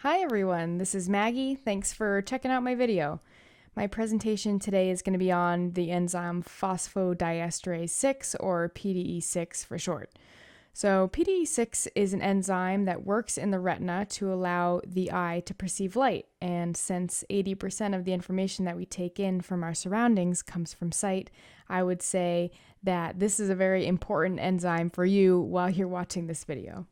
Hi everyone, this is Maggie. Thanks for checking out my video. My presentation today is going to be on the enzyme phosphodiesterase 6, or PDE-6 for short. So PDE-6 is an enzyme that works in the retina to allow the eye to perceive light, and since 80% of the information that we take in from our surroundings comes from sight, I would say that this is a very important enzyme for you while you're watching this video.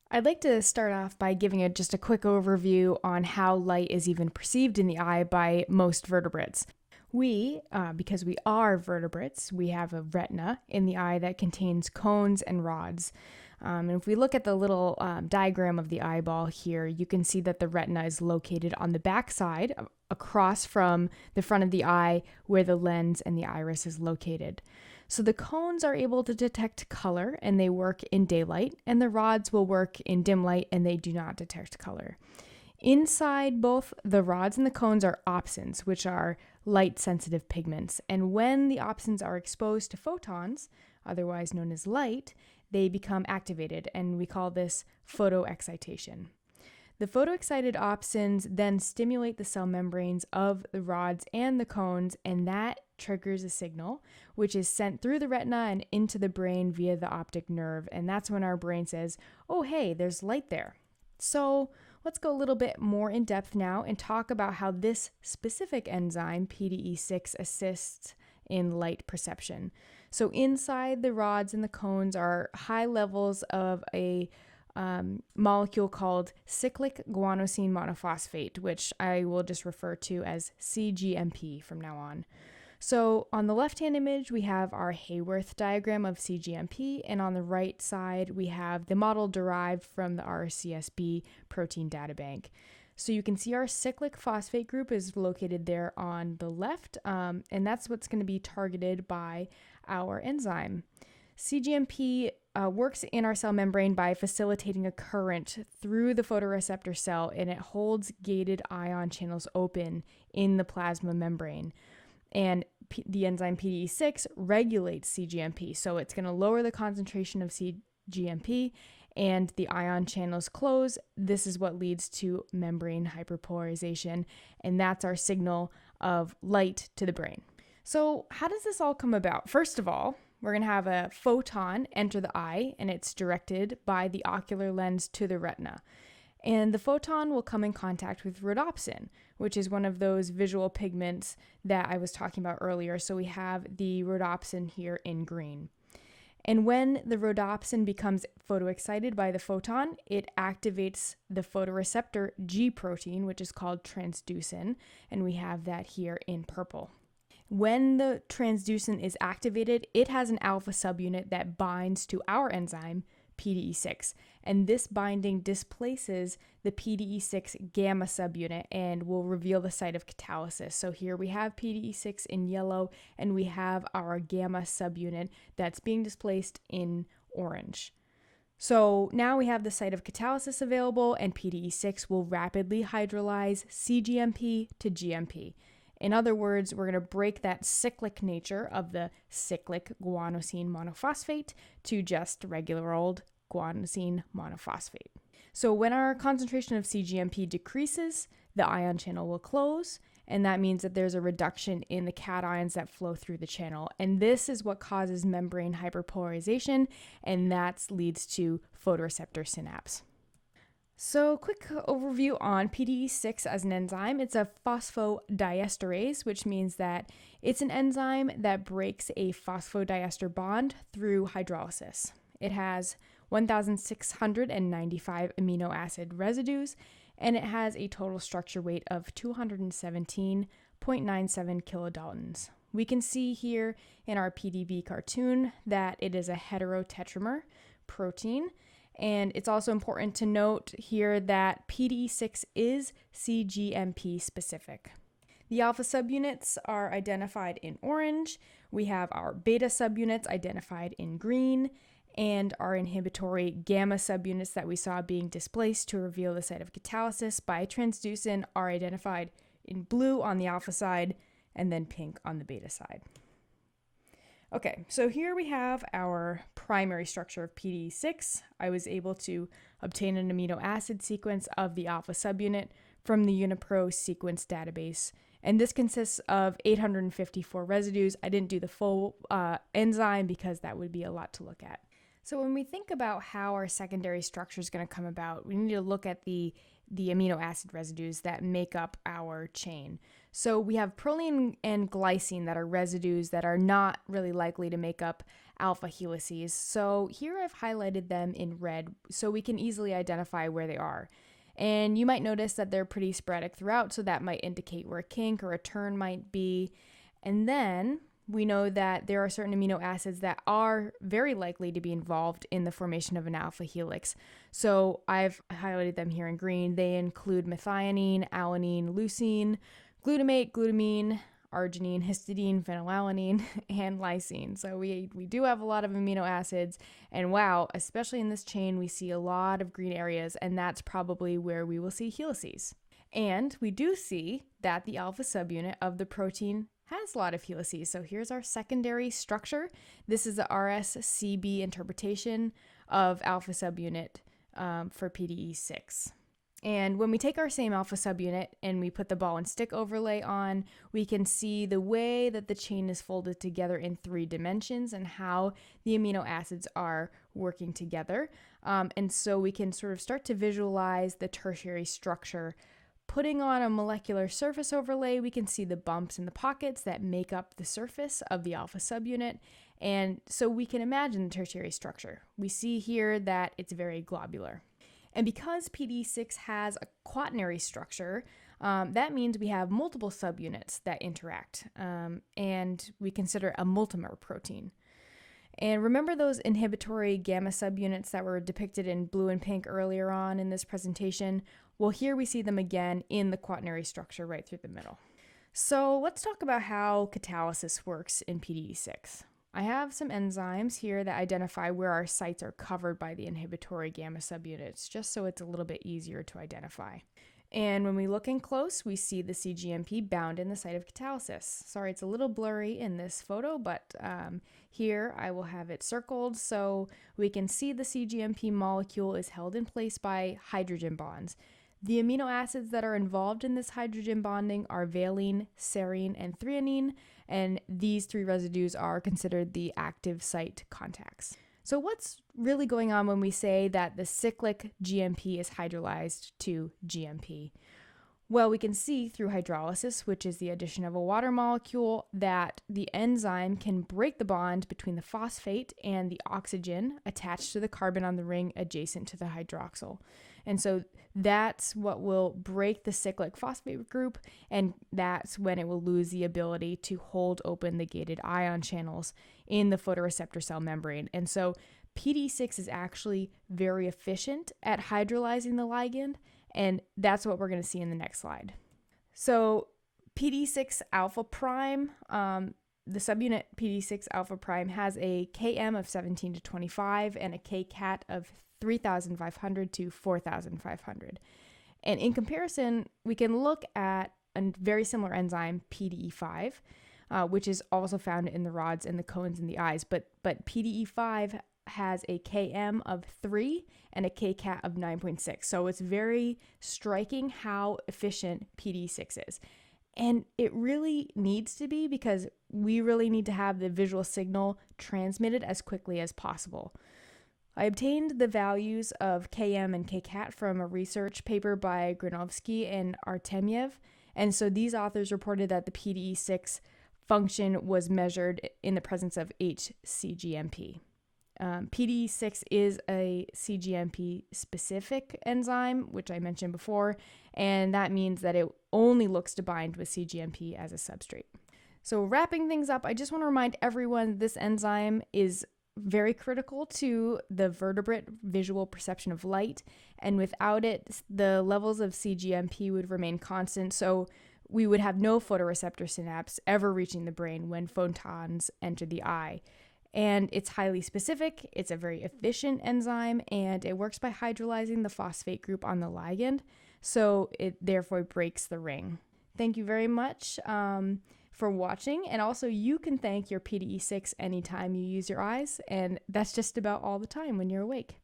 I'd like to start off by giving just a quick overview on how light is even perceived in the eye by most vertebrates. Because we are vertebrates, we have a retina in the eye that contains cones and rods. And if we look at the little diagram of the eyeball here, you can see that the retina is located on the back side, across from the front of the eye where the lens and the iris is located. So the cones are able to detect color and they work in daylight, and the rods will work in dim light and they do not detect color. Inside both the rods and the cones are opsins, which are light-sensitive pigments. And when the opsins are exposed to photons, otherwise known as light, they become activated, and we call this photoexcitation. The photoexcited opsins then stimulate the cell membranes of the rods and the cones, and that triggers a signal, which is sent through the retina and into the brain via the optic nerve. And that's when our brain says, oh, hey, there's light there. So let's go a little bit more in depth now and talk about how this specific enzyme, PDE-6, assists in light perception. So inside the rods and the cones are high levels of a molecule called cyclic guanosine monophosphate, which I will just refer to as cGMP from now on. So on the left-hand image, we have our Hayworth diagram of cGMP, and on the right side, we have the model derived from the RCSB protein data bank. So you can see our cyclic phosphate group is located there on the left, and that's what's going to be targeted by our enzyme. cGMP works in our cell membrane by facilitating a current through the photoreceptor cell, and it holds gated ion channels open in the plasma membrane. And the enzyme PDE-6 regulates cGMP, so it's going to lower the concentration of cGMP and the ion channels close. This is what leads to membrane hyperpolarization, and that's our signal of light to the brain. So how does this all come about? First of all, we're going to have a photon enter the eye, and it's directed by the ocular lens to the retina. And the photon will come in contact with rhodopsin, which is one of those visual pigments that I was talking about earlier. So we have the rhodopsin here in green. And when the rhodopsin becomes photoexcited by the photon, it activates the photoreceptor G protein, which is called transducin, and we have that here in purple. When the transducin is activated, it has an alpha subunit that binds to our enzyme, PDE-6, and this binding displaces the PDE-6 gamma subunit and will reveal the site of catalysis. So here we have PDE-6 in yellow, and we have our gamma subunit that's being displaced in orange. So now we have the site of catalysis available, and PDE-6 will rapidly hydrolyze cGMP to GMP. In other words, we're going to break that cyclic nature of the cyclic guanosine monophosphate to just regular old guanosine monophosphate. So when our concentration of cGMP decreases, the ion channel will close, and that means that there's a reduction in the cations that flow through the channel. And this is what causes membrane hyperpolarization, and that leads to photoreceptor synapse. So quick overview on PDE-6 as an enzyme. It's a phosphodiesterase, which means that it's an enzyme that breaks a phosphodiester bond through hydrolysis. It has 1,695 amino acid residues, and it has a total structure weight of 217.97 kilodaltons. We can see here in our PDB cartoon that it is a heterotetramer protein. And it's also important to note here that PDE-6 is cGMP specific. The alpha subunits are identified in orange. We have our beta subunits identified in green, and our inhibitory gamma subunits that we saw being displaced to reveal the site of catalysis by transducin are identified in blue on the alpha side and then pink on the beta side. Okay, so here we have our primary structure of PDE-6. I was able to obtain an amino acid sequence of the alpha subunit from the UniPro sequence database. And this consists of 854 residues. I didn't do the full enzyme because that would be a lot to look at. So when we think about how our secondary structure is going to come about, we need to look at the amino acid residues that make up our chain. So we have proline and glycine that are residues that are not really likely to make up alpha helices. So here I've highlighted them in red so we can easily identify where they are. And you might notice that they're pretty sporadic throughout, so that might indicate where a kink or a turn might be. And then we know that there are certain amino acids that are very likely to be involved in the formation of an alpha helix. So I've highlighted them here in green. They include methionine, alanine, leucine, glutamate, glutamine, arginine, histidine, phenylalanine, and lysine. So we do have a lot of amino acids, and wow, especially in this chain, we see a lot of green areas, and that's probably where we will see helices. And we do see that the alpha subunit of the protein has a lot of helices. So here's our secondary structure. This is the RSCB interpretation of alpha subunit for PDE-6. And when we take our same alpha subunit and we put the ball and stick overlay on, we can see the way that the chain is folded together in 3 dimensions and how the amino acids are working together. And so we can sort of start to visualize the tertiary structure. Putting on a molecular surface overlay, we can see the bumps and the pockets that make up the surface of the alpha subunit. And so we can imagine the tertiary structure. We see here that it's very globular. And because PDE-6 has a quaternary structure, that means we have multiple subunits that interact, and we consider a multimer protein. And remember those inhibitory gamma subunits that were depicted in blue and pink earlier on in this presentation? Well, here we see them again in the quaternary structure right through the middle. So let's talk about how catalysis works in PDE-6. I have some enzymes here that identify where our sites are covered by the inhibitory gamma subunits, just so it's a little bit easier to identify. And when we look in close, we see the cGMP bound in the site of catalysis. Sorry, it's a little blurry in this photo, but here I will have it circled so we can see the cGMP molecule is held in place by hydrogen bonds. The amino acids that are involved in this hydrogen bonding are valine, serine, and threonine, and these 3 residues are considered the active site contacts. So what's really going on when we say that the cyclic GMP is hydrolyzed to GMP? Well, we can see through hydrolysis, which is the addition of a water molecule, that the enzyme can break the bond between the phosphate and the oxygen attached to the carbon on the ring adjacent to the hydroxyl. And so that's what will break the cyclic phosphate group, and that's when it will lose the ability to hold open the gated ion channels in the photoreceptor cell membrane. And so PDE-6 is actually very efficient at hydrolyzing the ligand, and that's what we're going to see in the next slide. So PDE-6 alpha prime, the subunit PDE-6 alpha prime has a Km of 17 to 25 and a Kcat of 3,500 to 4,500. And in comparison, we can look at a very similar enzyme, PDE-5, which is also found in the rods and the cones in the eyes. But PDE-5 has a Km of 3 and a Kcat of 9.6. So it's very striking how efficient PDE-6 is. And it really needs to be, because we really need to have the visual signal transmitted as quickly as possible. I obtained the values of Km and Kcat from a research paper by Granovsky and Artemyev. And so these authors reported that the PDE-6 function was measured in the presence of HCGMP. PDE-6 is a CGMP specific enzyme, which I mentioned before, and that means that it only looks to bind with CGMP as a substrate. So wrapping things up, I just want to remind everyone this enzyme is very critical to the vertebrate visual perception of light, and without it, the levels of CGMP would remain constant, so we would have no photoreceptor synapse ever reaching the brain when photons enter the eye. And it's highly specific, it's a very efficient enzyme, and it works by hydrolyzing the phosphate group on the ligand, so it therefore breaks the ring. Thank you very much for watching, and also you can thank your PDE-6 anytime you use your eyes, and that's just about all the time when you're awake.